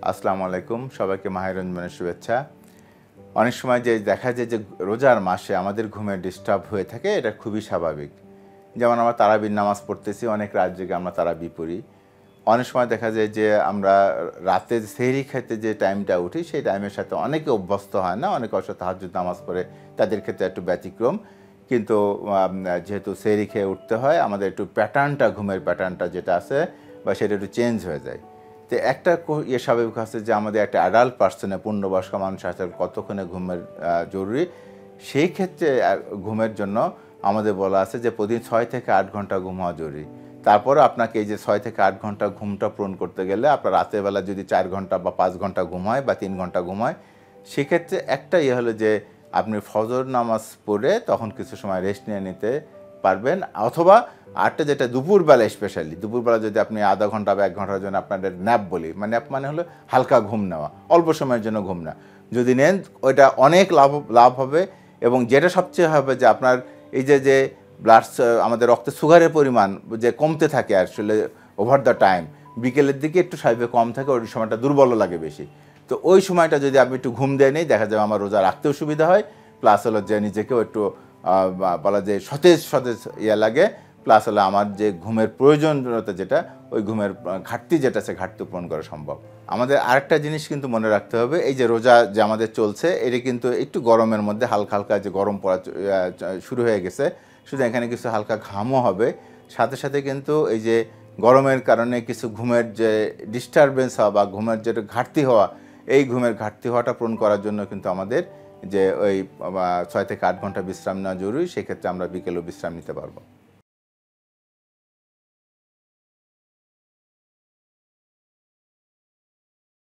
আসসালামু আলাইকুম, সবাইকে মাহে রমজানের শুভেচ্ছা। অনেক সময় যে দেখা যায় যে রোজার মাসে আমাদের ঘুমের ডিস্টার্ব হয়ে থাকে, এটা খুবই স্বাভাবিক। যেমন আমরা তারাবির নামাজ পড়তেছি, অনেক রাত জেগে আমরা তারাবি পড়ি। অনেক সময় দেখা যায় যে আমরা রাতে সেহরি খেতে যে টাইমটা উঠি, সেই টাইমের সাথে অনেকে অভ্যস্ত হয় না, অনেকে অবশ্য তাহাজ্জুদ নামাজ পড়ে, তাদের ক্ষেত্রে একটু ব্যতিক্রম। কিন্তু যেহেতু সেহরি খেয়ে উঠতে হয়, আমাদের একটু প্যাটার্নটা, ঘুমের প্যাটার্নটা যেটা আছে বা সেটা একটু চেঞ্জ হয়ে যায়। তো একটা স্বাভাবিক আছে যে আমাদের একটা অ্যাডাল্ট পার্সনে, পূর্ণবয়স্ক মানুষ আছে, কতক্ষণে ঘুমের জরুরি। সেই ক্ষেত্রে ঘুমের জন্য আমাদের বলা আছে যে প্রতিদিন 6 থেকে 8 ঘন্টা ঘুম হওয়া জরুরি। তারপরে আপনাকে এই যে 6 থেকে 8 ঘন্টা ঘুমটা পূরণ করতে গেলে আপনার রাতের বেলা যদি 4 ঘন্টা বা 5 ঘন্টা ঘুম হয় বা 3 ঘন্টা ঘুম হয়, সেক্ষেত্রে একটা হলো যে আপনি ফজর নামাজ পড়ে তখন কিছু সময় রেস্ট নিয়ে নিতে পারবেন, অথবা আরটা যেটা দুপুরবেলা, স্পেশালি দুপুরবেলা যদি আপনি আধা ঘন্টা বা 1 ঘন্টার জন্য আপনাদের ন্যাপ বলি, মানে ন্যাপ মানে হলো হালকা ঘুম নেওয়া, অল্প সময়ের জন্য ঘুম না, যদি নেন ওইটা অনেক লাভ হবে। এবং যেটা সবচেয়ে হবে যে আপনার এই যে ব্লাড, আমাদের রক্তে সুগারের পরিমাণ যে কমতে থাকে আসলে ওভার দ্য টাইম, বিকেলের দিকে একটু স্বাভাবিক কম থাকে, ওই সময়টা দুর্বল লাগে বেশি। তো ওই সময়টা যদি আমি একটু ঘুম দেয় নেই, দেখা যাবে আমার রোজা রাখতেও সুবিধা হয়, প্লাস হলো যে নিজেকেও একটু বলা যায় সতেজ সতেজ লাগে, প্লাস হলো আমার যে ঘুমের প্রয়োজনীয়তা যেটা, ওই ঘুমের ঘাটতি যেটা, সে ঘাটতি পূরণ করা সম্ভব। আমাদের আরেকটা জিনিস কিন্তু মনে রাখতে হবে, এই যে রোজা যে আমাদের চলছে, এটা কিন্তু একটু গরমের মধ্যে হালকা হালকা যে গরম পড়া শুরু হয়ে গেছে, শুধু এখানে কিছু হালকা ঘামও হবে, সাথে সাথে কিন্তু এই যে গরমের কারণে কিছু ঘুমের যে ডিস্টারবেন্স হওয়া বা ঘুমের যেটা ঘাটতি হওয়া, এই ঘুমের ঘাটতি হওয়াটা পূরণ করার জন্য কিন্তু আমাদের যে ওই 6 থেকে 8 ঘন্টা বিশ্রাম নেওয়া জরুরি। সেক্ষেত্রে আমরা বিকেলেও বিশ্রাম নিতে পারবো।